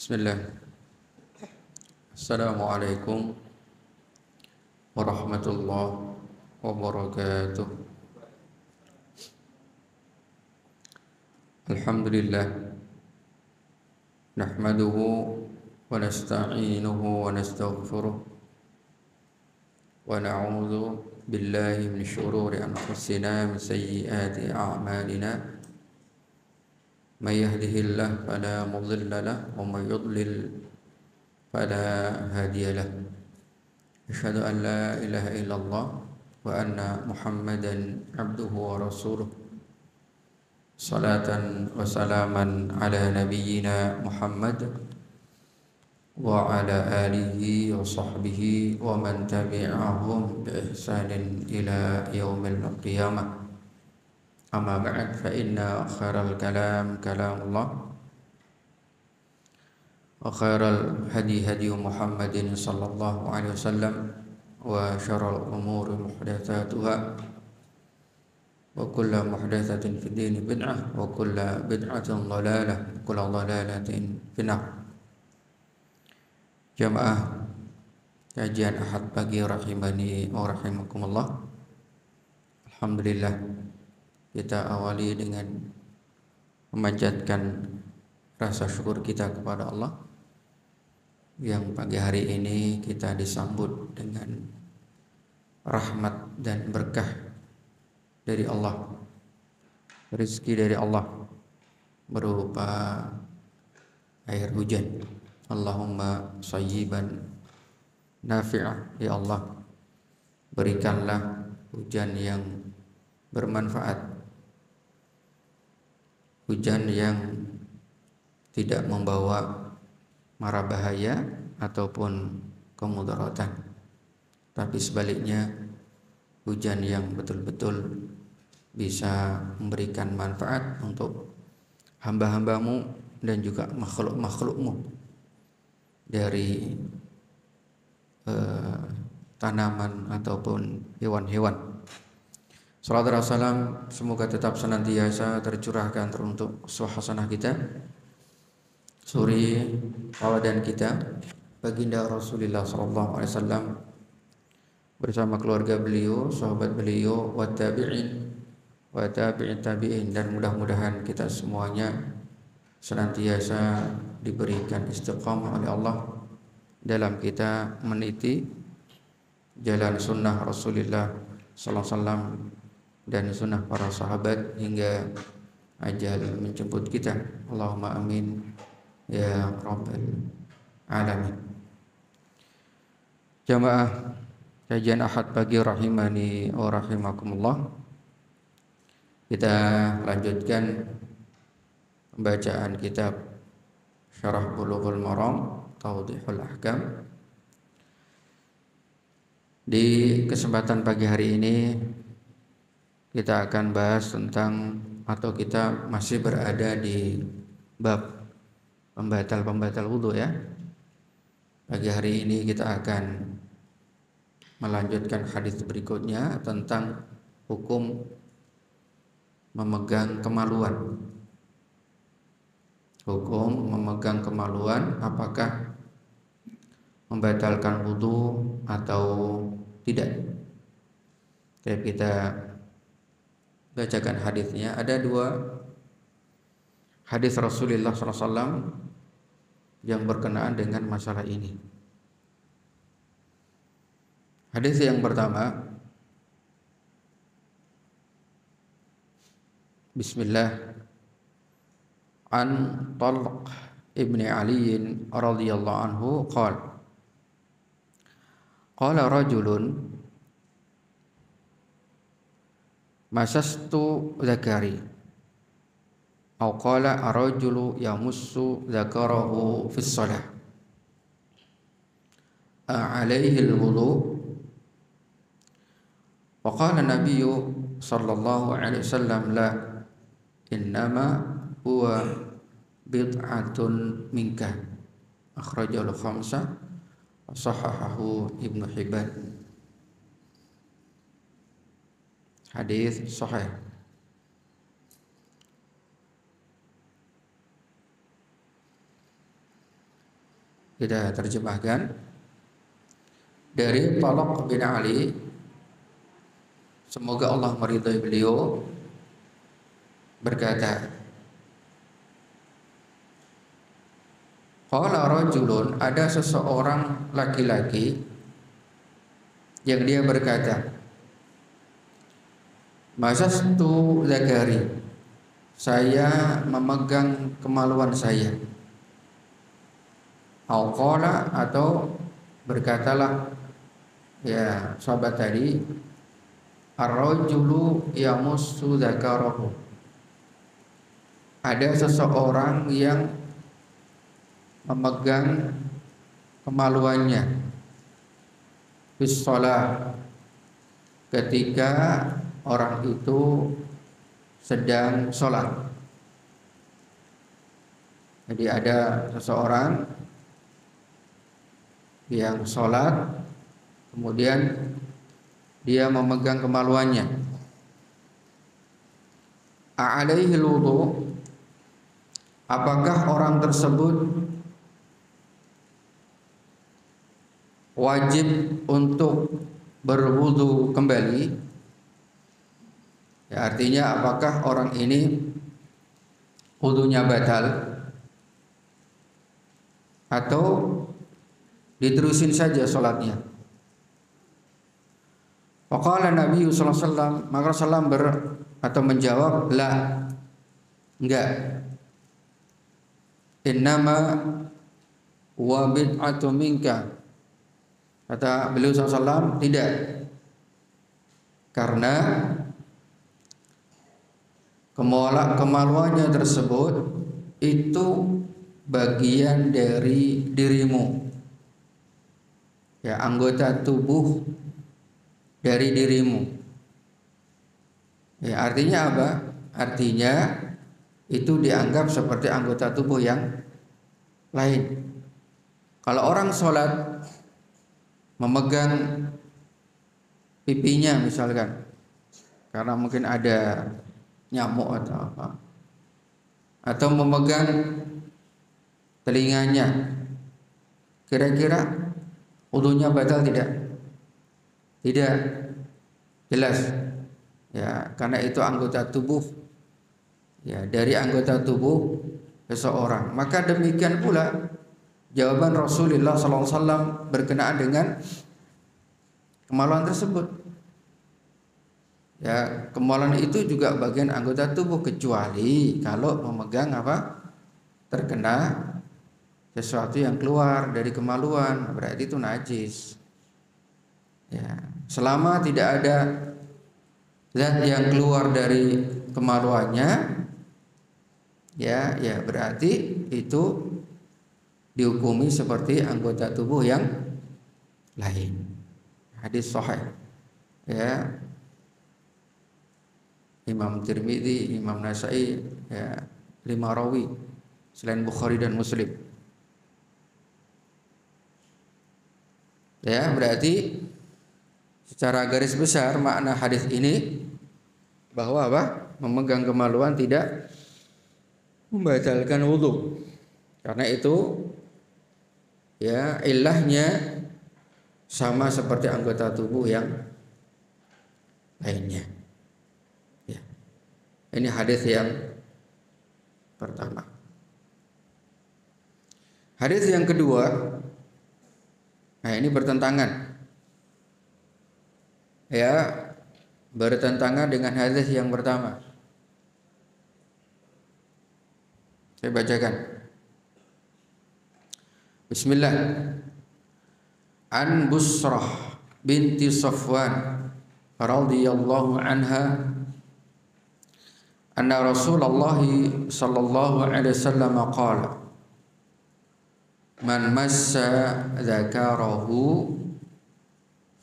Bismillah. Assalamualaikum warahmatullahi wabarakatuh. Alhamdulillah. Nahmaduhu wa nasta'inuhu wa nastaghfiruh. Wa na'udzu billahi min syururi anfusina min sayyiati a'malina. May yahdihillahu fala mudilla lahu wa may yudlil fala hadiya lahu. Asyhadu an la ilaha illallah wa anna Muhammadan abduhu wa rasuluh. Salatan wa salaman ala nabiyyina Muhammad wa ala alihi wa sahbihi wa man tabi'ahum bi ihsanin ila yaumil qiyamah. Amma ba'd, fa inna khairal kalam kalamullah wa khairal hadi hadi Muhammadin sallallahu alaihi wasallam wa syarrul umuri muhdatsatuha wa kullu muhdatsatin fid din bid'ah wa kullu bid'atin dhalalah wa kullu dhalalatin finnar. Jamaah kajian Ahad pagi rahimani wa rahimakumullah. Alhamdulillah, kita awali dengan memanjatkan rasa syukur kita kepada Allah yang pagi hari ini kita disambut dengan rahmat dan berkah dari Allah, rezeki dari Allah berupa air hujan. Allahumma sayyiban nafi'ah, ya Allah, berikanlah hujan yang bermanfaat, hujan yang tidak membawa mara bahaya ataupun kemudaratan, tapi sebaliknya hujan yang betul-betul bisa memberikan manfaat untuk hamba-hambamu dan juga makhluk-makhlukmu dari tanaman ataupun hewan-hewan. Salat dan salam semoga tetap senantiasa tercurahkan untuk suhasanah kita, suri tauladan kita, baginda Rasulullah sallallahu alaihi wasallam bersama keluarga beliau, sahabat beliau, wa tabi'in wa tabi'in tabi'in, dan mudah-mudahan kita semuanya senantiasa diberikan istiqamah oleh Allah dalam kita meniti jalan sunnah Rasulullah sallallahu alaihi wasallam dan sunnah para sahabat hingga ajal menjemput kita. Allahumma amin ya rabbal alamin. Jamaah kajian Ahad pagi rahimani wa rahimakumullah, kita lanjutkan pembacaan kitab Syarah Bulughul Maram Tawdihul Ahkam. Di kesempatan pagi hari ini kita akan bahas tentang, atau kita masih berada di bab pembatal-pembatal wudu ya. Pagi hari ini kita akan melanjutkan hadis berikutnya tentang hukum memegang kemaluan. Hukum memegang kemaluan, apakah membatalkan wudu atau tidak. Kita bacakan hadisnya. Ada dua hadis Rasulullah SAW yang berkenaan dengan masalah ini. Hadis yang pertama, Bismillah, an Talq ibni Ali radhiyallahu anhu qala rajulun masastu zakari, aw qala ar-rajulu yamussu zakarahu fi shalah alaihi al-wudu. Wa qala nabiyyu sallallahu alaihi wasallam la, innama huwa bid'atun minka, akhrajal khamsah wa sahahahu Ibnu Hibban. Hadis sahih. Kita terjemahkan dari Talq bin Ali, semoga Allah meridhai beliau, berkata, qala rajulun, ada seseorang laki-laki yang dia berkata, masastu zakari, saya memegang kemaluan saya. Au qala, atau berkatalah ya sahabat tadi, ar-rajulu yamussu dzakarahu, ada seseorang yang memegang kemaluannya bis shalah, ketika orang itu sedang sholat. Jadi ada seseorang yang sholat, kemudian dia memegang kemaluannya. A'alaihi wudu, apakah orang tersebut wajib untuk berwudu kembali? Ya, artinya apakah orang ini wudunya batal atau diterusin saja sholatnya? Faqala Nabi sallallahu alaihi wasallam, maka Rasulullah atau menjawab, la, enggak. Innama wa bid'atu minka, kata beliau sallallahu alaihi wasallam, tidak, karena kemaluannya tersebut itu bagian dari dirimu, ya, anggota tubuh dari dirimu. Ya, artinya apa? Artinya itu dianggap seperti anggota tubuh yang lain. Kalau orang sholat memegang pipinya misalkan, karena mungkin ada nyamuk atau apa, atau memegang telinganya, kira-kira wudunya batal tidak? Tidak, jelas. Ya, karena itu anggota tubuh, ya, dari anggota tubuh seseorang. Maka demikian pula jawaban Rasulullah SAW berkenaan dengan kemaluan tersebut. Ya, kemaluan itu juga bagian anggota tubuh, kecuali kalau memegang apa? Terkena sesuatu yang keluar dari kemaluan, berarti itu najis. Ya, selama tidak ada zat yang keluar dari kemaluannya, ya berarti itu dihukumi seperti anggota tubuh yang lain. Hadis sahih, ya, Imam Tirmidzi, Imam Nasai, ya, 5 rawi selain Bukhari dan Muslim. Ya, berarti secara garis besar makna hadis ini bahwa apa? Memegang kemaluan tidak membatalkan wudu. Karena itu, ya, ilahnya sama seperti anggota tubuh yang lainnya. Ya. Ini hadis yang pertama. Hadis yang kedua, nah ini bertentangan. Ya, bertentangan dengan hadis yang pertama. Saya bacakan. Bismillah. An Busrah binti Safwan radhiyallahu anha anna Rasulullah sallallahu alaihi wasallam qala man massa dzakarahu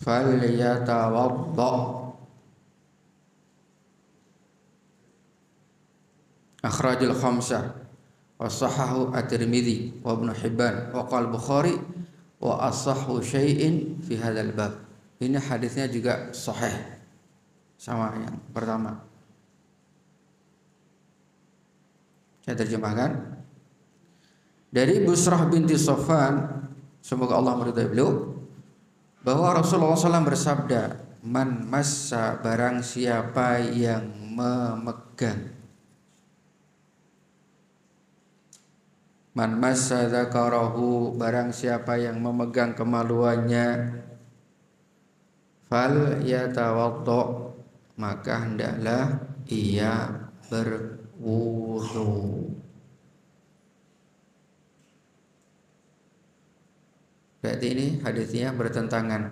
falyatawadda. Akhrajul khamsah wa sahahu at-Tirmidzi wa Ibnu Hibban wa qala Bukhari wa asahhu syai'in fi hadzal bab. Ini hadisnya juga sahih sama yang pertama. Saya terjemahkan. Dari Busrah binti Safwan semoga Allah meridhai beliau, bahwa Rasulullah SAW bersabda, man massa, barang siapa yang memegang, man massa dzakarahu, barang siapa yang memegang kemaluannya, fal yatawaddo, maka hendaklah ia berwudu. Berarti ini hadisnya bertentangan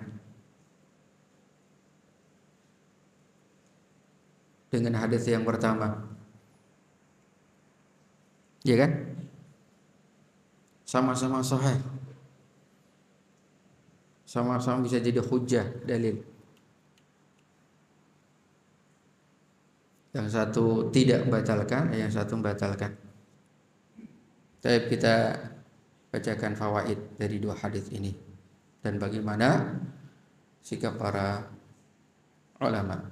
dengan hadis yang pertama, ya kan? Sama-sama sahih, sama-sama bisa jadi hujjah, dalil. Yang satu tidak membatalkan, yang satu membatalkan. Tapi kita bacakan fawaid dari dua hadis ini dan bagaimana sikap para ulama.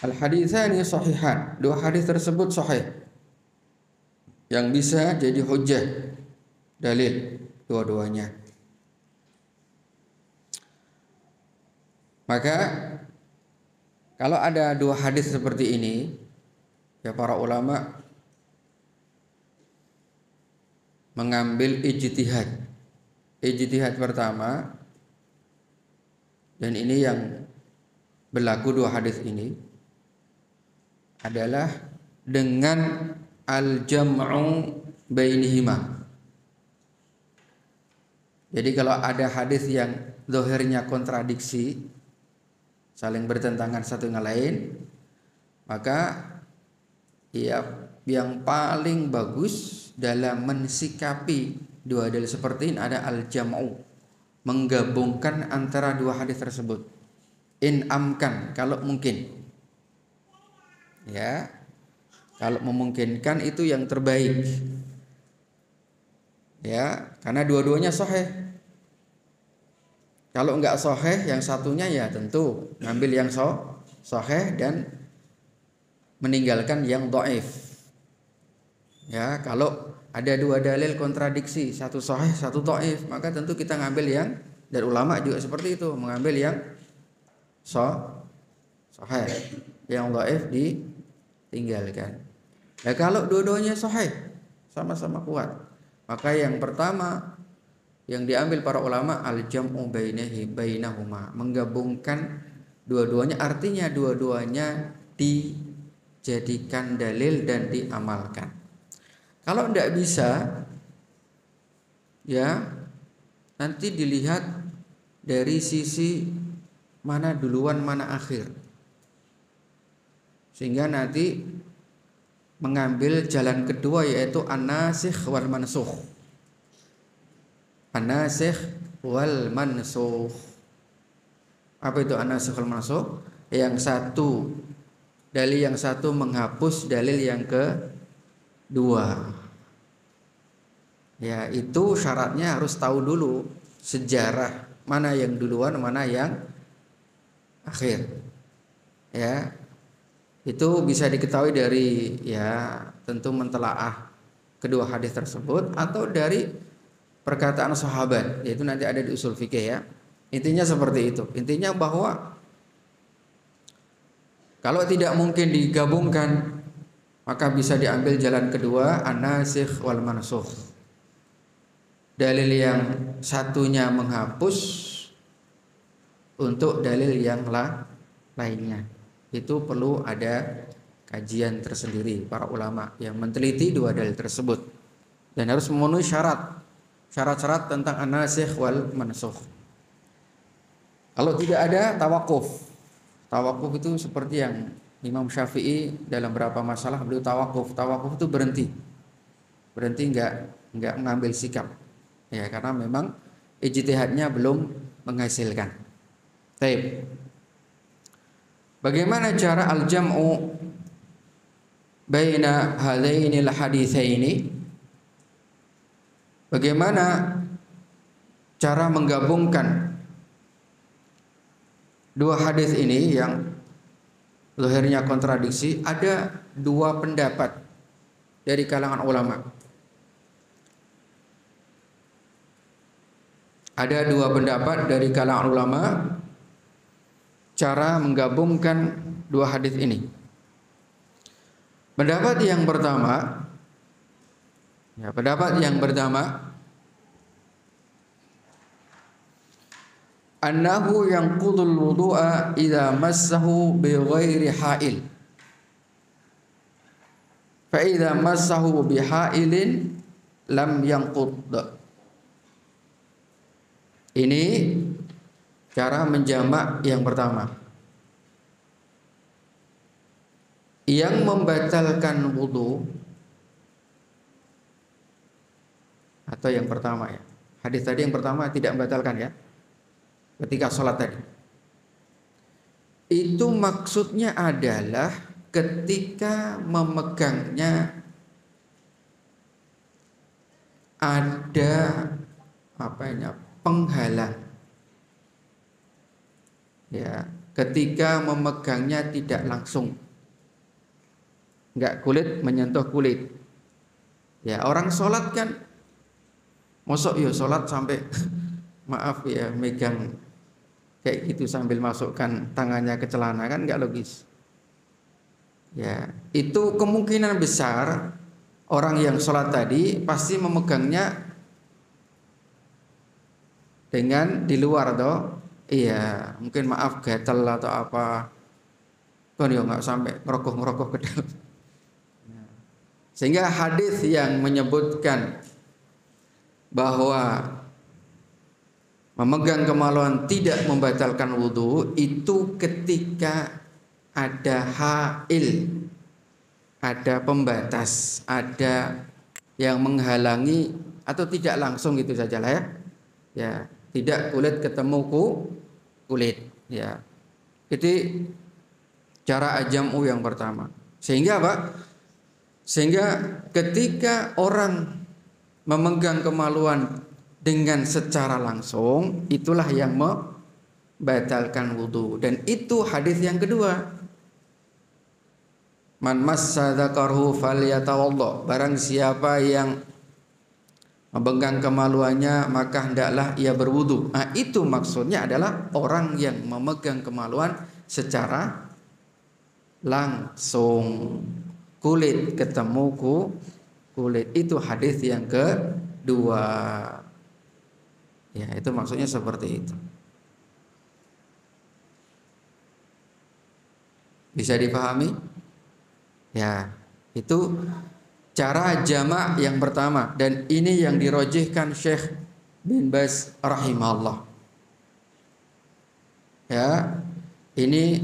Al-haditsani sahihan, dua hadis tersebut sahih yang bisa jadi hujjah, dalil dua-duanya. Maka kalau ada dua hadis seperti ini, ya para ulama mengambil ijtihad. Ijtihad pertama, dan ini yang berlaku dua hadis ini, adalah dengan al-jam'u bainihima. Jadi kalau ada hadis yang zahirnya kontradiksi, saling bertentangan satu dengan lain, maka yang paling bagus dalam mensikapi dua dalil seperti ini ada al-jam'u, menggabungkan antara dua hadis tersebut. In amkan, kalau mungkin. Ya. Kalau memungkinkan itu yang terbaik. Ya, karena dua-duanya sahih. Kalau enggak sahih, yang satunya ya tentu ngambil yang sahih dan meninggalkan yang dhaif. Ya, kalau ada dua dalil kontradiksi, satu sahih, satu dhaif, maka tentu kita ngambil yang, dan ulama juga seperti itu, mengambil yang sahih, yang dhaif ditinggalkan. Nah, kalau dua-duanya sahih, sama-sama kuat, maka yang pertama yang diambil para ulama al-jam'u bainahuma, menggabungkan dua-duanya, artinya dua-duanya dijadikan dalil dan diamalkan. Kalau tidak bisa, ya nanti dilihat dari sisi mana duluan mana akhir, sehingga nanti mengambil jalan kedua, yaitu an-nasikh wal mansukh. An-nasikh wal mansukh. Apa itu an-nasikh wal mansukh? Yang satu, dalil yang satu menghapus dalil yang kedua. Ya, itu syaratnya harus tahu dulu sejarah, mana yang duluan, mana yang akhir. Ya. Itu bisa diketahui dari, ya tentu mentelaah kedua hadis tersebut atau dari perkataan sahabat, yaitu nanti ada di usul fikih ya. Intinya seperti itu. Intinya bahwa kalau tidak mungkin digabungkan, maka bisa diambil jalan kedua, an-nasikh wal mansukh. Dalil yang satunya menghapus untuk dalil yang lainnya. Itu perlu ada kajian tersendiri para ulama yang meneliti dua dalil tersebut dan harus memenuhi syarat-syarat tentang an-nasikh wal mansukh. Kalau tidak ada, tawakuf. Tawakuf itu seperti yang Imam Syafi'i dalam beberapa masalah beliau tawakuf. Tawakuf itu berhenti enggak mengambil sikap. Ya, karena memang ijtihadnya belum menghasilkan. Baik. Bagaimana cara al-jam'u baina hadainil haditsaini? Bagaimana cara menggabungkan dua hadis ini yang zahirnya kontradiksi, ada dua pendapat dari kalangan ulama. Ada dua pendapat dari kalangan ulama cara menggabungkan dua hadis ini. Pendapat yang pertama, annahu yanqudul wudu'a idza massahu bi ghairi ha'il. Fa idza massahu bi ha'ilin lam yanqud. Ini cara menjamak yang pertama. Yang membatalkan wudu, atau yang pertama ya. Hadis tadi yang pertama tidak membatalkan ya. Ketika sholat tadi. Itu maksudnya adalah ketika memegangnya ada penghalang. Ya, ketika memegangnya tidak langsung. Enggak kulit menyentuh kulit. Ya, orang sholat kan mosok ya sholat sampai maaf ya megang kayak gitu sambil masukkan tangannya ke celana, kan enggak logis. Ya, itu kemungkinan besar orang yang sholat tadi pasti memegangnya dengan di luar toh. Iya, mungkin maaf gatel atau apa. Kan ya enggak sampai ngerogoh-ngerogoh ke dalam. Sehingga hadis yang menyebutkan bahwa memegang kemaluan tidak membatalkan wudu itu ketika ada ha'il, ada pembatas, ada yang menghalangi atau tidak langsung gitu saja lah ya. Ya, tidak kulit ketemu kulit ya. Jadi cara ajamu yang pertama. Sehingga apa? Sehingga ketika orang memegang kemaluan dengan secara langsung, itulah yang membatalkan wudu. Dan itu hadis yang kedua. Man massa dzakarahu falyatawaddo. Barang siapa yang memegang kemaluannya maka hendaklah ia berwudu. Nah, itu maksudnya adalah orang yang memegang kemaluan secara langsung. Kulit ketemu kulit, itu hadis yang kedua. Ya, itu maksudnya seperti itu. Bisa dipahami? Ya, itu cara jamak yang pertama, dan ini yang dirojihkan Syekh bin Baz rahimahullah. Ya, ini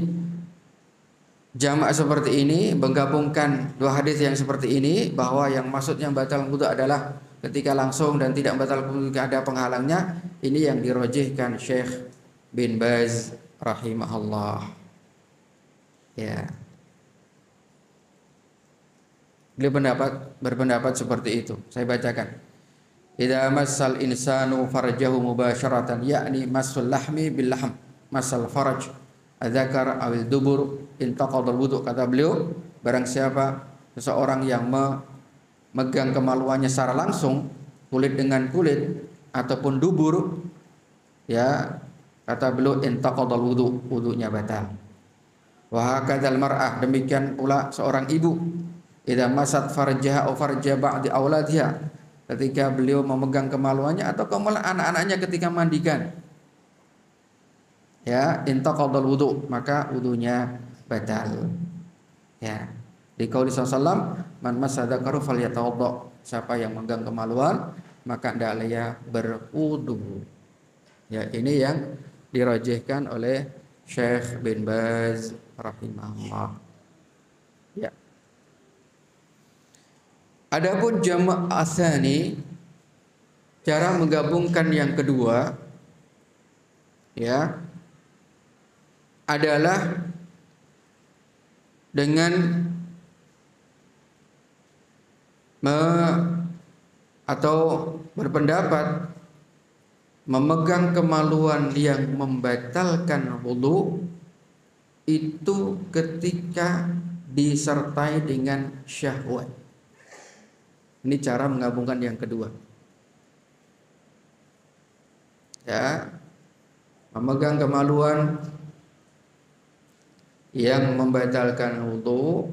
jamak seperti ini menggabungkan dua hadis yang seperti ini, bahwa yang maksudnya batal wudu adalah ketika langsung dan tidak batal ketika ada penghalangnya. Ini yang dirojihkan Syekh bin Baz rahimahullah. Ya, beliau berpendapat seperti itu. Saya bacakan. Idza massal insanu farjahu mubasharatan, yakni massul lahmi bil lahm, massal faraj adzakar awil dubur intaqadul wudu. Kata beliau, barang siapa seseorang yang memegang kemaluannya secara langsung, kulit dengan kulit ataupun dubur, ya, kata beliau intaqadul wudu, wudunya batal. Wa hakadzal mar'ah, demikian pula seorang ibu, idza masat farjaha aw farja ba'di auladiha, ketika beliau memegang kemaluannya atau kemaluan anak-anaknya ketika mandikan, ya, intaqadul wudu, maka wudunya batal. Ya, di qauli sallallahu, man masadzakaru falyatawaddo, siapa yang memegang kemaluan maka hendaklah ia berwudu. Ya, ini yang dirajihkan oleh Syekh bin Baz rahimahullah. Ya. Adapun jamak asani, cara menggabungkan yang kedua, ya, adalah dengan atau berpendapat memegang kemaluan yang membatalkan wudu itu ketika disertai dengan syahwat. Ini cara menggabungkan yang kedua. Ya, memegang kemaluan yang membatalkan wudu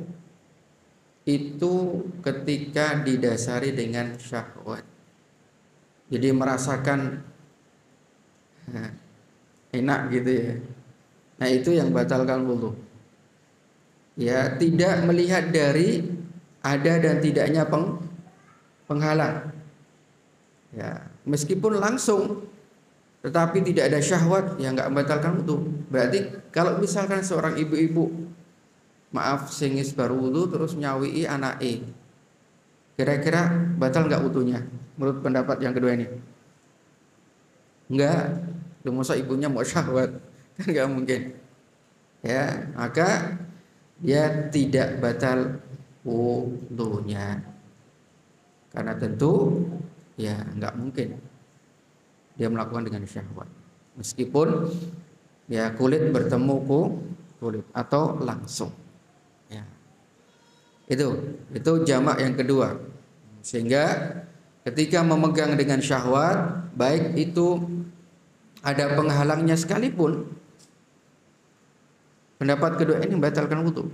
itu ketika didasari dengan syahwat. Jadi merasakan enak gitu ya. Nah, itu yang batalkan wudu. Ya, tidak melihat dari ada dan tidaknya penghalang. Ya, meskipun langsung tetapi tidak ada syahwat, ya nggak membatalkan wudu. Berarti kalau misalkan seorang ibu-ibu, maaf singis baru wudu terus nyawii anak kira-kira batal nggak wudunya? Menurut pendapat yang kedua ini, nggak. Masa ibunya mau syahwat, kan nggak mungkin. Ya, maka dia tidak batal wudunya, karena tentu ya nggak mungkin dia melakukan dengan syahwat, meskipun ya kulit bertemu kulit atau langsung. Ya, itu jamak yang kedua. Sehingga ketika memegang dengan syahwat, baik itu ada penghalangnya sekalipun, pendapat kedua ini membatalkan wudu.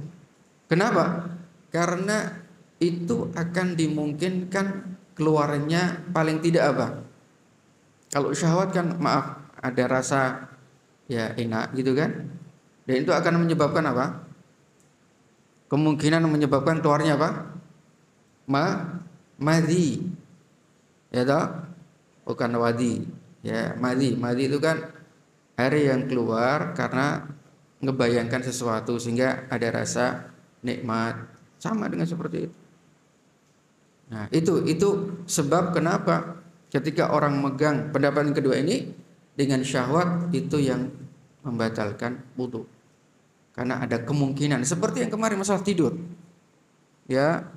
Kenapa? Karena itu akan dimungkinkan keluarnya paling tidak apa? Kalau syahwat kan maaf ada rasa ya enak gitu kan, dan itu akan menyebabkan apa? Kemungkinan menyebabkan keluarnya apa? Madhi, ya toh? Bukan wadi, ya madhi. Madhi itu kan air yang keluar karena ngebayangkan sesuatu sehingga ada rasa nikmat, sama dengan seperti itu. Nah, itu sebab kenapa ketika orang megang pendapat yang kedua ini dengan syahwat itu yang membatalkan wudu. Karena ada kemungkinan seperti yang kemarin masalah tidur. Ya,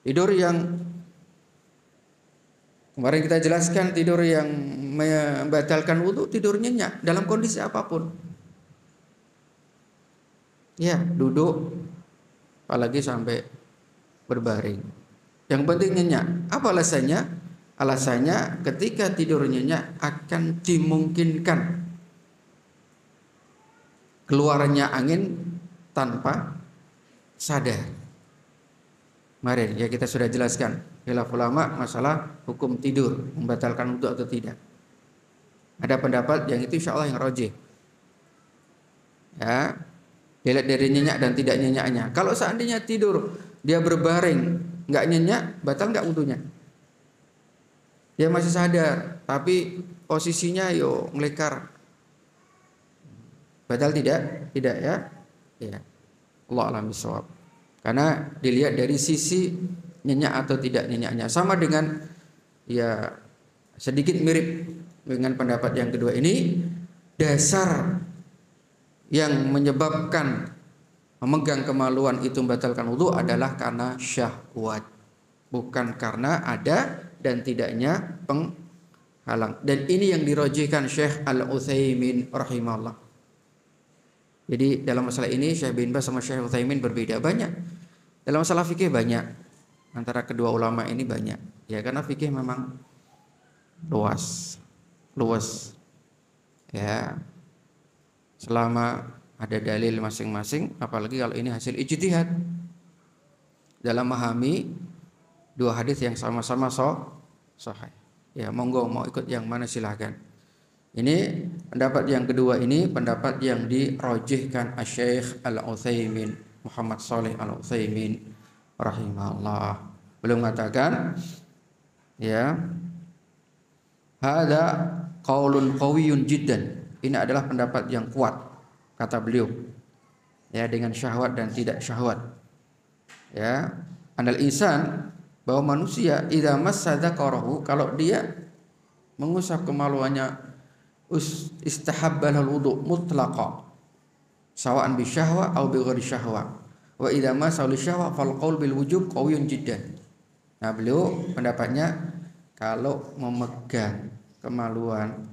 tidur yang kemarin kita jelaskan, tidur yang membatalkan wudu, tidur nyenyak dalam kondisi apapun. Ya, duduk apalagi sampai berbaring. Yang penting nyenyak. Apa alasannya? Alasannya ketika tidur nyenyak akan dimungkinkan keluarnya angin tanpa sadar. Kemarin ya kita sudah jelaskan khilaf ulama masalah hukum tidur membatalkan wudu atau tidak. Ada pendapat yang itu insya Allah yang rajih. Ya, dilihat dari nyenyak dan tidak nyenyaknya. Kalau seandainya tidur dia berbaring nggak nyenyak, batal nggak wudunya? Dia masih sadar, tapi posisinya ngelekar. Batal tidak? Tidak ya? Ya. Allah alam bisawab. Karena dilihat dari sisi nyenyak atau tidak nyenyaknya. Sama dengan ya sedikit mirip dengan pendapat yang kedua ini, dasar yang menyebabkan memegang kemaluan itu membatalkan wudu adalah karena syahwat, bukan karena ada dan tidaknya penghalang. Dan ini yang dirajihkan Syekh Al-Utsaimin rahimahullah. Jadi dalam masalah ini Syekh bin Baz sama Syekh Utsaimin berbeda banyak. Dalam masalah fikih banyak. Antara kedua ulama ini banyak. Ya karena fikih memang luas. Ya. Selama ada dalil masing-masing, apalagi kalau ini hasil ijtihad dalam memahami dua hadis yang sama-sama sahih. Ya, monggo mau ikut yang mana silahkan. Ini pendapat yang kedua, ini pendapat yang dirajihkan Asy-Syaikh Al-Utsaimin, Muhammad Shalih Al-Utsaimin rahimahullah. Beliau mengatakan ya, hada qaulun qawiyyun jiddan. Ini adalah pendapat yang kuat kata beliau. Ya, dengan syahwat dan tidak syahwat. Ya, anal insan, bahwa manusia idza massa dzakarahu, kalau dia mengusap kemaluannya, istahabba al-wudu mutlaqa sawa'an bi syahwa aw bi ghairi syahwa, wa idza massa li syahwa fal qaul bil wujub qawiyyun jiddan. Nah, beliau pendapatnya kalau memegang kemaluan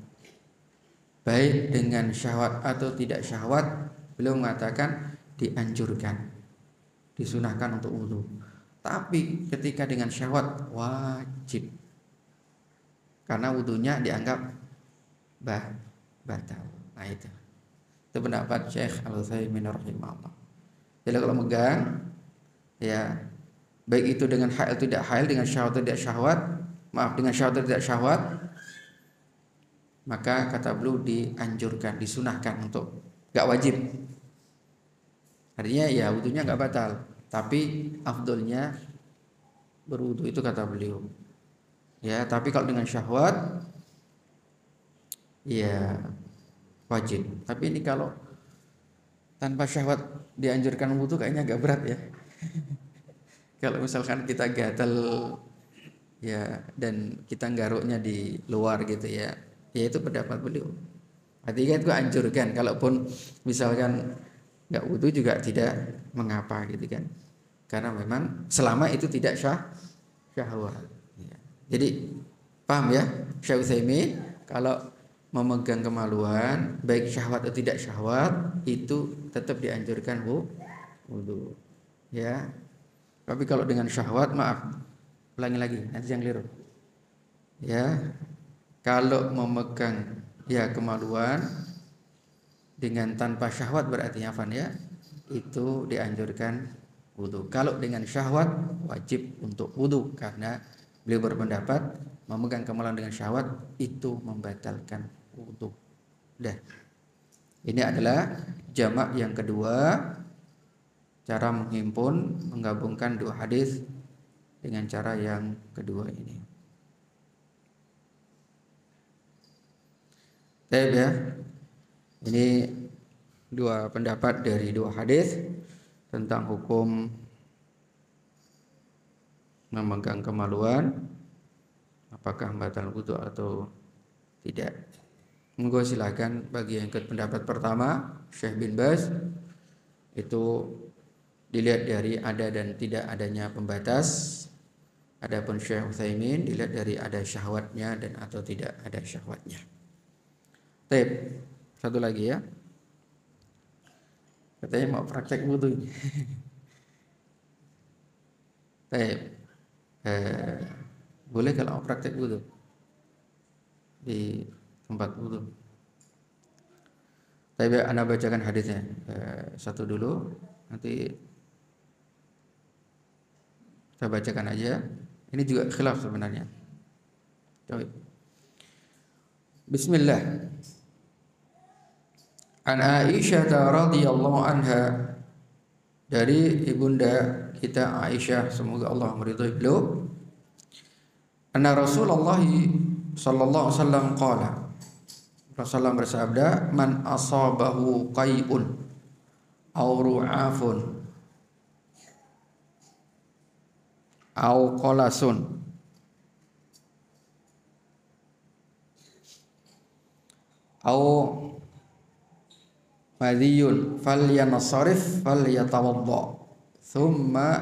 baik dengan syahwat atau tidak syahwat Beliau mengatakan dianjurkan, disunahkan untuk wudu. Tapi ketika dengan syahwat wajib, karena wudunya dianggap batal. Nah itu pendapat Syekh Al-Utsaimin rahimahullah. Jadi kalau megang, ya baik itu dengan hail tidak hail, dengan syahwat tidak syahwat, dengan syahwat tidak syahwat, maka kata beliau dianjurkan, disunahkan untuk, gak wajib. Artinya ya wudunya gak batal, tapi afdolnya berwudu itu kata beliau. Ya, tapi kalau dengan syahwat ya wajib. Tapi ini kalau tanpa syahwat dianjurkan wudu kayaknya agak berat ya. Kalau misalkan kita gatal ya dan kita nggaruknya di luar gitu ya, ya itu pendapat beliau. Artinya itu anjurkan, kalaupun misalkan nggak wudu juga tidak mengapa gitu kan, karena memang selama itu tidak syahwat ya. Jadi paham ya Syekh Utsaimin, kalau memegang kemaluan baik syahwat atau tidak syahwat itu tetap dianjurkan wudu ya. Tapi kalau dengan syahwat, maaf, ulangi lagi nanti yang keliru ya. Kalau memegang ya kemaluan dengan tanpa syahwat berarti apa ya, itu dianjurkan wudu. Kalau dengan syahwat wajib untuk wudu, karena beliau berpendapat memegang kemaluan dengan syahwat itu membatalkan wudu. Dah. Ini adalah jamak yang kedua, cara menghimpun, menggabungkan dua hadis dengan cara yang kedua ini. Baik ya. Ini dua pendapat dari dua hadis tentang hukum memegang kemaluan, apakah batal wudu atau tidak. Monggo silakan bagi yang ikut pendapat pertama Syekh bin Baz, itu dilihat dari ada dan tidak adanya pembatas. Adapun Syekh Utsaimin dilihat dari ada syahwatnya dan atau tidak ada syahwatnya. Baik, satu lagi ya. Katanya mau praktek wudu ini. Baik. Boleh kalau mau praktek wudu di tempat wudu. Tapi Anda bacakan hadisnya satu dulu, nanti saya bacakan aja. Ini juga khilaf sebenarnya. Coba. Bismillah. An Aisyah radhiyallahu anha, dari ibunda kita Aisyah, semoga Allah meridhai beliau, anna Rasulullah sallallahu alaihi wasallam qala, Rasulullah bersabda, man asabahu qai'un aw ru'afun aw qalasun aw madiyun falyansarif falyatawadda thumma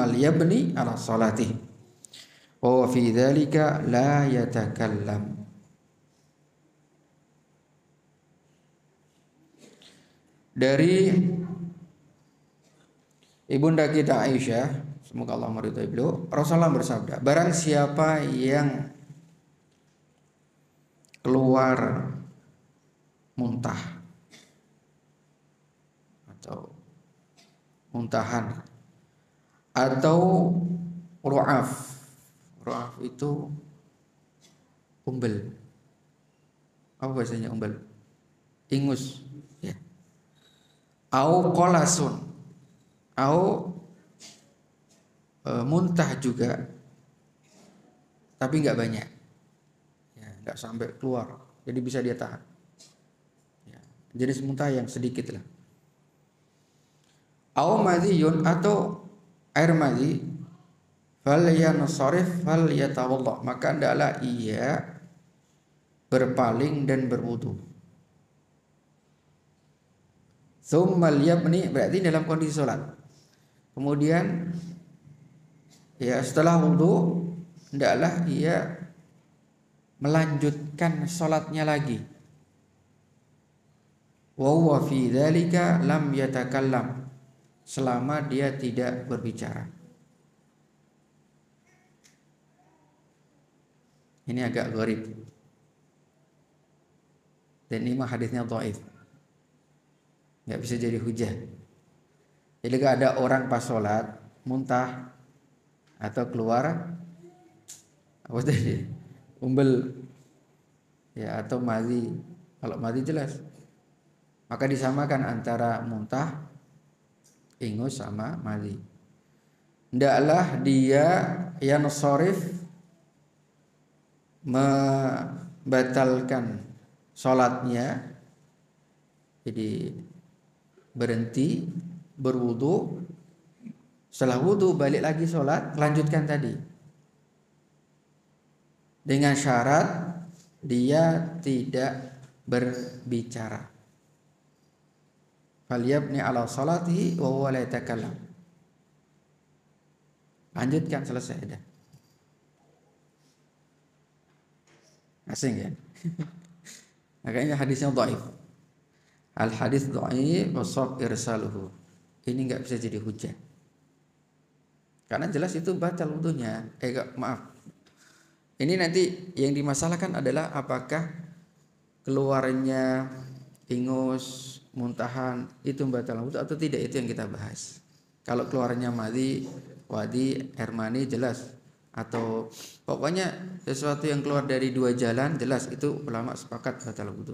liyabni ala salatihi wa fi dzalika la yatakallam. Dari ibunda kita Aisyah, semoga Allah meridhai beliau, Rasulullah bersabda, barang siapa yang keluar muntah atau muntahan atau ru'af. Ru'af itu umbel. Apa bahasanya umbel? Ingus ya. Au qolasun. Au muntah juga. Tapi enggak banyak. Ya, enggak sampai keluar. Jadi bisa dia tahan. Ya, jenis muntah yang sedikit lah. Au madhiyun, atau air madhi, falyansarif falyatawadda, maka hendaklah ia berpaling dan berwudu. Tsumma liyabni, berarti dalam kondisi salat. Kemudian ya setelah wudu hendaklah ia melanjutkan salatnya lagi. wa huwa fi dzalika lam yatakallam, selama dia tidak berbicara. Ini agak gharib. Dan ini mah hadisnya dhaif. Enggak bisa jadi hujah. Jadi kalau ada orang pas sholat muntah atau keluar apa tadi? Umbel ya atau madhi. Kalau madhi jelas. Maka disamakan antara muntah, ingus sama madhi. Hendaklah dia yang sharif membatalkan sholatnya, jadi berhenti berwudu, setelah wudu balik lagi sholat, lanjutkan tadi dengan syarat dia tidak berbicara. Falyabni ala salatihi wa huwa la yatakallam. Lanjutkan, selesai dah. Asing ya. Makanya hadisnya dhaif. Al hadis dhaif wa shab irsaluhu. Ini enggak bisa jadi hujah. Karena jelas itu batal wudunya. Maaf. Ini nanti yang dimasalahkan adalah apakah keluarnya ingus, muntahan itu batal wudu atau tidak, itu yang kita bahas. Kalau keluarnya madhi, wadi, air mani jelas, atau pokoknya sesuatu yang keluar dari dua jalan jelas itu ulama sepakat batal wudu.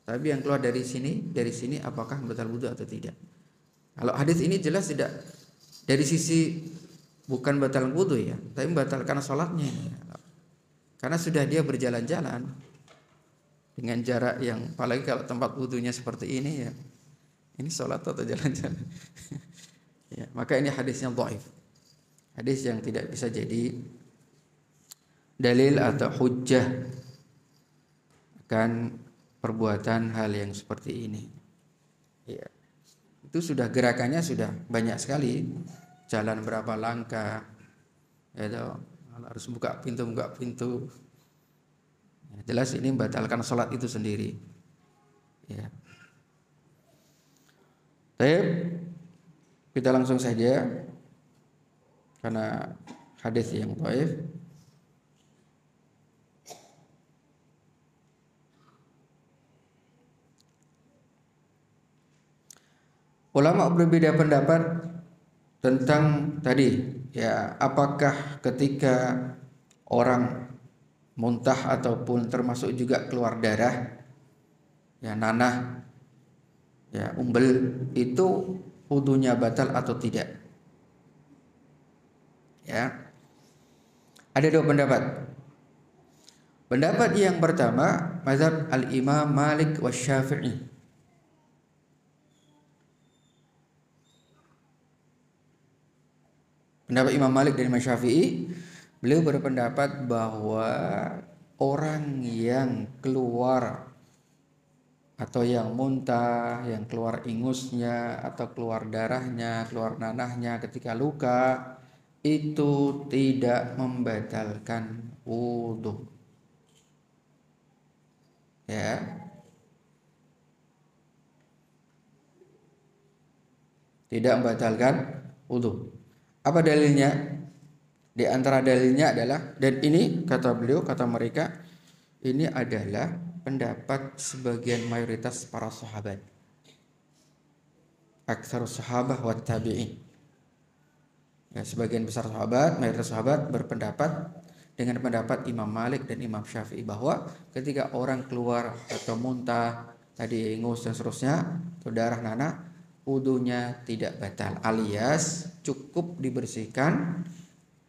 Tapi yang keluar dari sini apakah batal wudu atau tidak? Kalau hadis ini jelas tidak, dari sisi bukan batal wudu ya, tapi batalkan sholatnya. Karena sudah dia berjalan-jalan dengan jarak yang, apalagi kalau tempat wudunya seperti ini ya, ini sholat atau jalan-jalan. Ya, maka ini hadisnya dhaif. Hadis yang tidak bisa jadi dalil atau hujjah akan perbuatan hal yang seperti ini. Ya. Itu sudah gerakannya sudah banyak sekali. Jalan berapa langkah, ya, harus buka pintu. Ya, jelas ini membatalkan sholat itu sendiri. Ya. Baik, kita langsung saja karena hadis yang dhaif. Ulama berbeda pendapat tentang tadi ya, apakah ketika orang muntah ataupun termasuk juga keluar darah ya, nanah ya, umbel, itu wudunya batal atau tidak. Ya. Ada dua pendapat. Pendapat yang pertama mazhab al-Imam Malik wa Syafi'i. Pendapat Imam Malik dan Imam Syafi'i, beliau berpendapat bahwa orang yang keluar atau yang muntah, yang keluar ingusnya atau keluar darahnya, keluar nanahnya ketika luka, itu tidak membatalkan wudu. Ya. Tidak membatalkan wudu. Apa dalilnya? Di antara dalilnya adalah, dan ini kata beliau, kata mereka, ini adalah pendapat sebagian mayoritas para sahabat. Aktsarus sahabah wa tabi'in. Ya, sebagian besar sahabat, mayoritas sahabat berpendapat dengan pendapat Imam Malik dan Imam Syafi'i bahwa ketika orang keluar atau muntah, tadi ingus dan seterusnya, atau darah nanah, wudunya tidak batal, alias cukup dibersihkan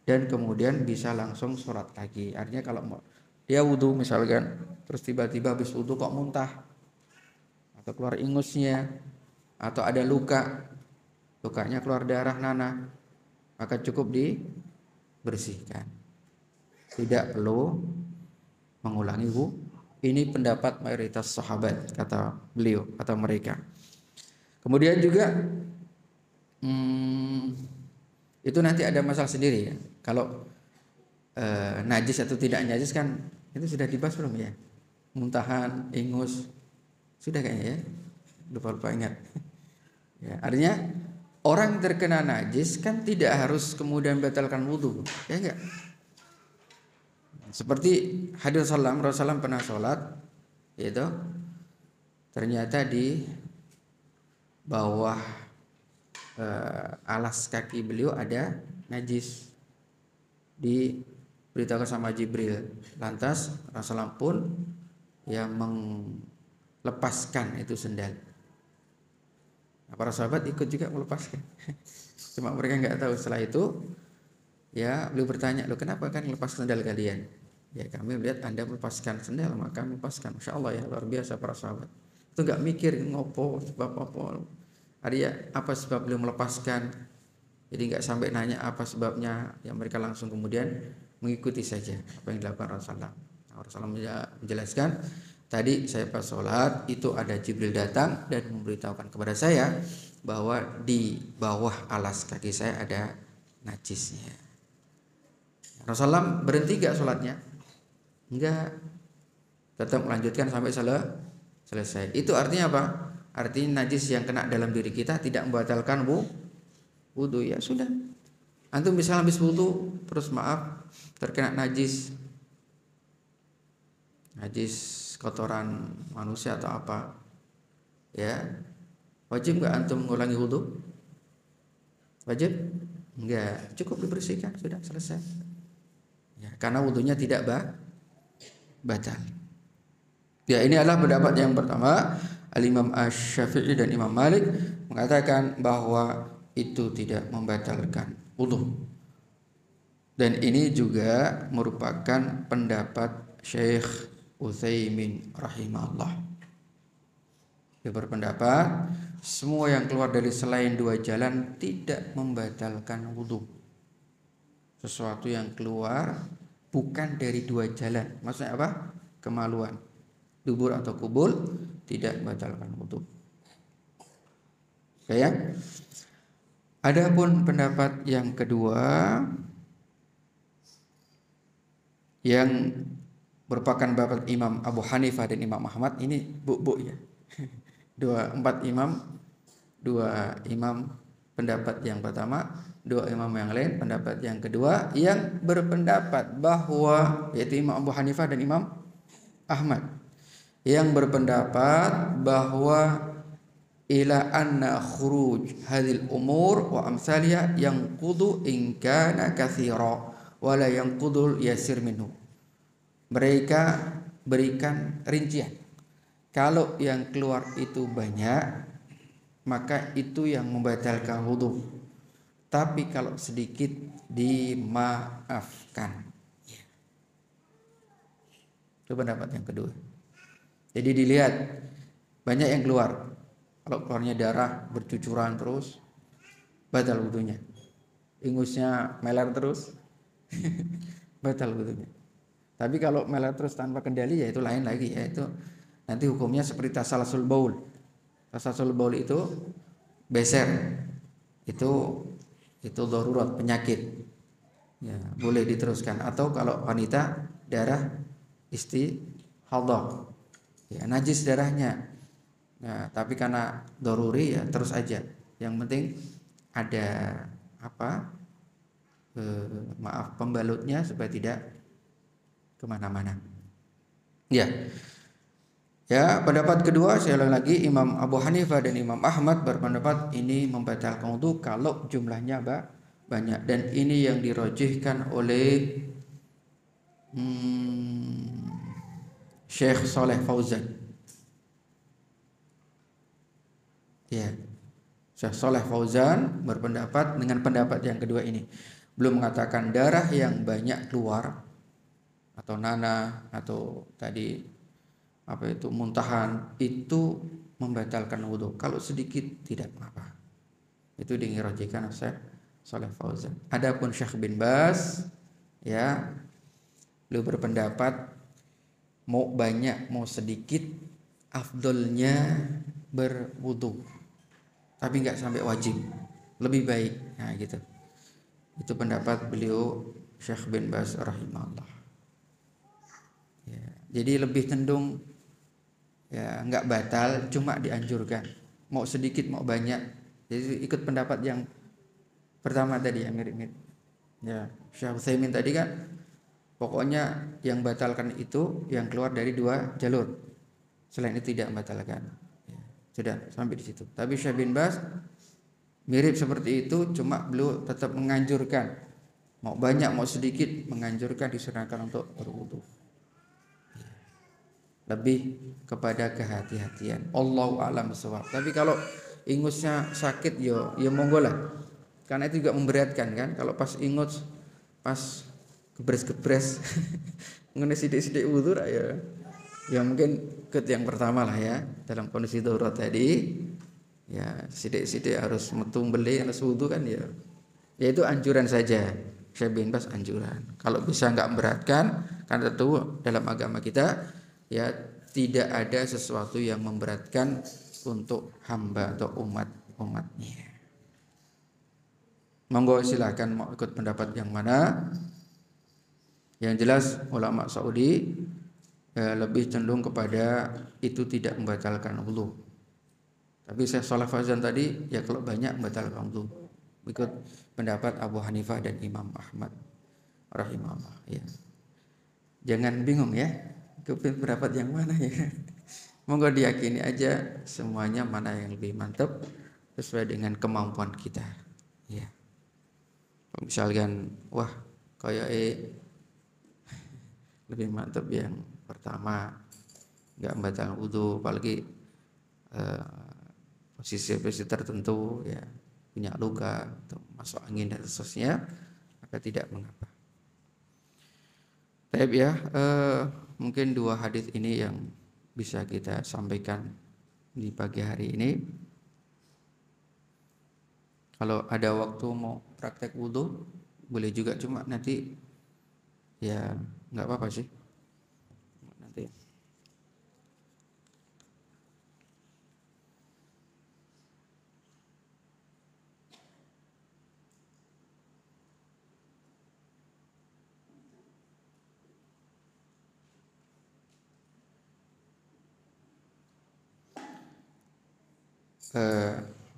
dan kemudian bisa langsung sholat lagi. Artinya kalau dia wudu misalkan, terus tiba-tiba habis wudu kok muntah atau keluar ingusnya atau ada lukanya keluar darah nanah, maka cukup dibersihkan, tidak perlu mengulangi wudu. Ini pendapat mayoritas sahabat, kata beliau, kata mereka. Kemudian juga itu nanti ada masalah sendiri ya. Kalau najis atau tidak najis kan itu sudah dibahas belum ya? Muntahan, ingus, sudah kayaknya ya. lupa ingat. Ya, artinya orang terkena najis kan tidak harus kemudian batalkan wudu, ya enggak? Seperti hadis Rasulullah pernah sholat, itu ternyata di bawah alas kaki beliau ada najis. Diberitakan sama Jibril. Lantas Rasulullah pun yang melepaskan itu sendal. Para sahabat ikut juga melepaskan. Cuma mereka nggak tahu. Setelah itu ya beliau bertanya, "Loh, kenapa kan lepas sendal kalian?" Ya, kami melihat Anda melepaskan sendal, maka kami lepaskan. Masya Allah ya, luar biasa para sahabat. Itu nggak mikir ngopo sebab apa. Ada apa sebab beliau melepaskan. Jadi nggak sampai nanya apa sebabnya. Ya mereka langsung kemudian mengikuti saja apa yang dilakukan Rasulullah. Rasulullah menjelaskan, tadi saya pas sholat itu ada Jibril datang dan memberitahukan kepada saya bahwa di bawah alas kaki saya ada najisnya. Rasulullah berhenti gak sholatnya? Enggak, tetap melanjutkan sampai selesai. Itu artinya apa? Artinya najis yang kena dalam diri kita tidak membatalkan wudu. Ya sudah, antum misalnya habis wudu terus maaf terkena najis kotoran manusia atau apa, ya wajib nggak antum mengulangi wudu? Wajib? Enggak, cukup dibersihkan sudah selesai. Ya, karena wudunya tidak batal. Ya, ini adalah pendapat yang pertama. Al-Imam Asy-Syafi'i dan Imam Malik mengatakan bahwa itu tidak membatalkan wudu. Dan ini juga merupakan pendapat Syekh Utsaimin rahimahullah. Dia berpendapat semua yang keluar dari selain dua jalan tidak membatalkan wudu. Sesuatu yang keluar bukan dari dua jalan, maksudnya apa? Kemaluan, dubur atau kubul, tidak membatalkan wudu. Ya. Adapun pendapat yang kedua yang merupakan pendapat Imam Abu Hanifah dan Imam Ahmad, ini buk-buk ya. Dua imam pendapat yang pertama, dua imam yang lain pendapat yang kedua yang berpendapat bahwa, yaitu Imam Abu Hanifah dan Imam Ahmad, yang berpendapat bahwa ila anna khuruj hadhil umur wa amsaliyah yanqudu in kana katsira wa la yanqudul yasir minhu. Mereka berikan rincian. Kalau yang keluar itu banyak, maka itu yang membatalkan wudu. Tapi kalau sedikit dimaafkan. Itu pendapat yang kedua. Jadi dilihat banyak yang keluar. Kalau keluarnya darah bercucuran terus, batal wudunya. Ingusnya meler terus, batal wudunya. Tapi kalau meler terus tanpa kendali, ya itu lain lagi. Ya itu nanti hukumnya seperti tasalsul baul. Tasalsul baul itu beser, itu darurat penyakit. Ya, boleh diteruskan. Atau kalau wanita darah istihadah, ya najis darahnya. Nah, tapi karena daruri ya terus aja. Yang penting ada pembalutnya supaya tidak kemana-mana. Ya, pendapat kedua saya ulang lagi, Imam Abu Hanifah dan Imam Ahmad berpendapat ini membatalkan wudu kalau jumlahnya banyak, dan ini yang dirojihkan oleh Syekh Saleh Fauzan. Ya, Syekh Saleh Fauzan berpendapat dengan pendapat yang kedua ini. Belum mengatakan darah yang banyak keluar atau nanah atau tadi muntahan itu membatalkan wudu. Kalau sedikit tidak apa-apa. Itu dirojihkan Syekh Saleh Fauzan. Adapun Syekh bin Baz, ya, beliau berpendapat mau banyak mau sedikit afdolnya berwudu. Tapi nggak sampai wajib, lebih baik. Nah gitu. Itu pendapat beliau Syekh bin Baz rahimahullah. Ya, jadi lebih cenderung Ya, enggak batal, cuma dianjurkan. Mau sedikit mau banyak. Jadi ikut pendapat yang pertama tadi yang mirip-mirip. Ya, Syekh Utsaimin tadi kan pokoknya yang batalkan itu yang keluar dari dua jalur. Selain itu tidak membatalkan. Ya, sudah sampai di situ. Tapi Syekh bin Baz mirip seperti itu, cuma beliau tetap menganjurkan. Mau banyak mau sedikit menganjurkan, disarankan untuk berwudu. Lebih kepada kehati-hatian. Allahu a'lam bishawab. Tapi kalau ingusnya sakit ya monggo lah. Karena itu juga memberatkan kan. Kalau pas ingus pas gebres-gebres ngene sithik-sithik wudu ya mungkin yang pertama lah ya dalam kondisi darurat tadi. Ya sithik-sithik harus metu beli harus wudu kan ya itu anjuran saja. Syekh bin Baz anjuran. Kalau bisa enggak memberatkan, kan tentu dalam agama kita ya tidak ada sesuatu yang memberatkan untuk hamba atau umatnya. Monggo silakan mau ikut pendapat yang mana. Yang jelas ulama Saudi lebih cenderung kepada itu tidak membatalkan wudu. Tapi Syekh Shalih Fauzan tadi ya kalau banyak membatalkan wudu. Ikut pendapat Abu Hanifah dan Imam Ahmad rahimahullah ya. Jangan bingung ya, ikut pendapat yang mana ya. Monggo diyakini aja semuanya mana yang lebih mantap sesuai dengan kemampuan kita. Ya. Misalkan wah kayak lebih mantap yang pertama nggak membatalkan wudu, apalagi posisi tertentu ya punya luka atau masuk angin dan seterusnya, maka tidak mengapa. Baik ya, mungkin dua hadis ini yang bisa kita sampaikan di pagi hari ini. Kalau ada waktu mau praktek wudu boleh juga, cuma nanti ya nggak apa-apa sih nanti.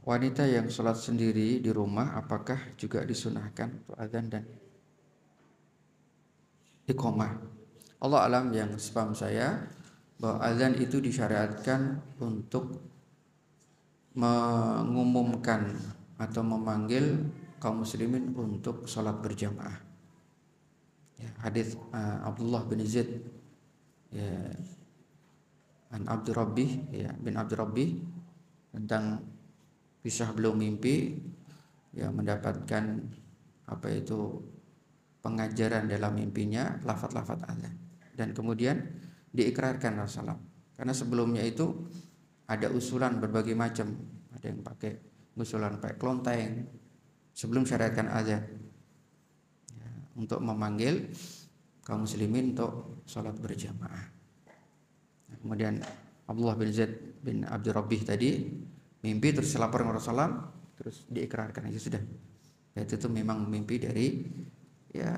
Wanita yang sholat sendiri di rumah apakah juga disunahkan untuk adzan dan iqamah? Allah alam, yang sepaham saya bahwa adzan itu disyariatkan untuk mengumumkan atau memanggil kaum muslimin untuk sholat berjamaah. Ya, hadis Abdullah bin Zaid ya, an Abdur Rabbih ya, bin Abdur Rabbih tentang kisah beliau mimpi ya mendapatkan apa itu pengajaran dalam mimpinya lafaz-lafaz adzan, dan kemudian diikrarkan Rasulullah. Karena sebelumnya itu ada usulan berbagai macam, ada yang pakai usulan pakai klonteng sebelum syariatkan adzan ya, untuk memanggil kaum muslimin untuk sholat berjamaah. Kemudian Abdullah bin Zaid bin Abdur Rabbih tadi mimpi, terus lapor ke Rasulullah, terus diikrarkan aja sudah. Itu memang mimpi dari ya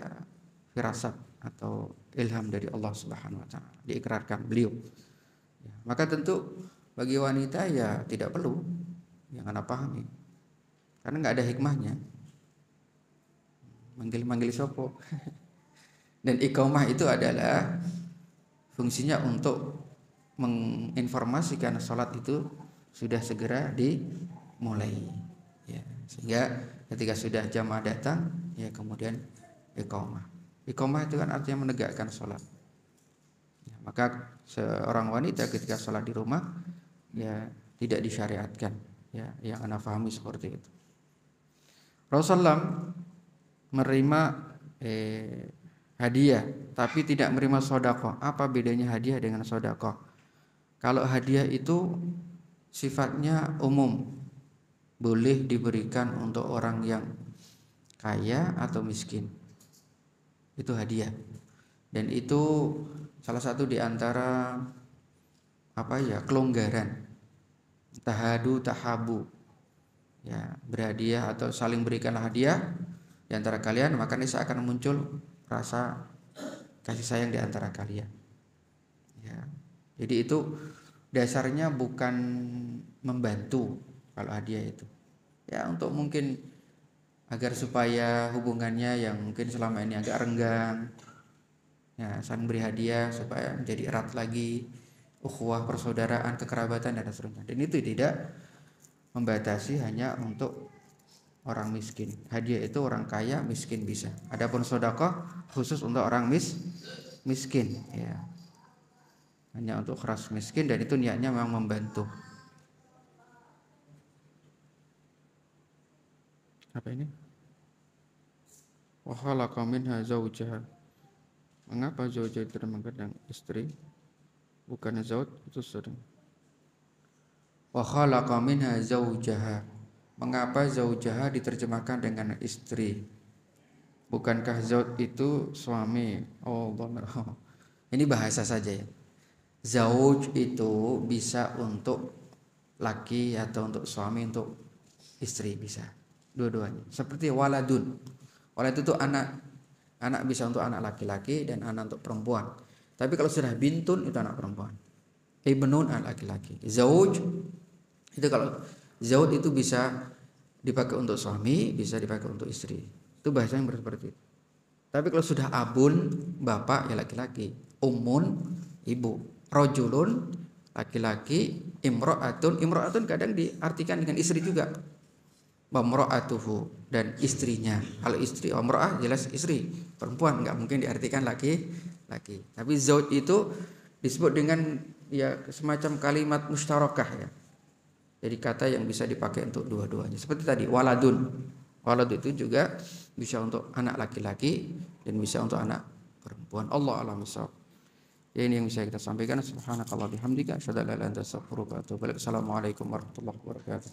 firasat atau ilham dari Allah Subhanahu wa taala, diikrarkan beliau. Ya, maka tentu bagi wanita ya tidak perlu yang Anda pahami. Karena enggak ada hikmahnya. Manggil-manggil sopo. Dan iqamah itu adalah fungsinya untuk menginformasikan sholat itu sudah segera dimulai ya, sehingga ketika sudah jamaah datang ya kemudian iqamah itu kan artinya menegakkan sholat ya, maka seorang wanita ketika sholat di rumah ya tidak disyariatkan ya, yang Anda pahami seperti itu. Rasulullah menerima hadiah tapi tidak menerima sedekah. Apa bedanya hadiah dengan sedekah? Kalau hadiah itu sifatnya umum, boleh diberikan untuk orang yang kaya atau miskin. Itu hadiah. Dan itu salah satu di antara kelonggaran. Tahadu tahabu. Ya, berhadiah atau saling berikan hadiah di antara kalian, maka niscaya akan muncul rasa kasih sayang di antara kalian. Ya. Jadi itu dasarnya bukan membantu kalau hadiah itu. Ya untuk mungkin agar supaya hubungannya yang mungkin selama ini agak renggang, ya saling beri hadiah supaya menjadi erat lagi, ukhuwah, persaudaraan, kekerabatan dan seterusnya. Dan itu tidak membatasi hanya untuk orang miskin. Hadiah itu orang kaya, miskin bisa. Adapun sedekah khusus untuk orang miskin, ya. Hanya untuk keras miskin dan itu niatnya memang membantu. Apa ini? Wa khalaqa minha zawjaha. Mengapa zawjah itu terkadang istri? Bukan zauj itu sering. Wa khalaqa minha zawjaha. Mengapa zaujaha diterjemahkan dengan istri? Bukankah zauj itu suami? Oh, benar. Ini bahasa saja ya. Zauj itu bisa untuk laki atau untuk suami, untuk istri bisa. Dua-duanya. Seperti waladun. Walad itu anak. Anak bisa untuk anak laki-laki dan anak untuk perempuan. Tapi kalau sudah bintun itu anak perempuan. Ibnun anak laki-laki. Zauj itu kalau zauj itu bisa dipakai untuk suami, bisa dipakai untuk istri. Itu bahasa yang seperti itu. Tapi kalau sudah abun, bapak ya laki-laki, ummun ibu, rojulun laki-laki, imro'atun kadang diartikan dengan istri juga. Wamro'atuhu dan istrinya. Kalau istri imro'ah jelas istri, perempuan enggak mungkin diartikan laki-laki. Tapi zauj itu disebut dengan ya semacam kalimat musyarakah ya. Jadi kata yang bisa dipakai untuk dua-duanya. Seperti tadi waladun. Walad itu juga bisa untuk anak laki-laki dan bisa untuk anak perempuan. Allah a'lam bishawab. Ya, ini yang bisa kita sampaikan. Subhanakallah bihamdika asyhadu an la ilaha illa anta astaghfiruka wa atubu ilaik. Assalamualaikum warahmatullahi wabarakatuh.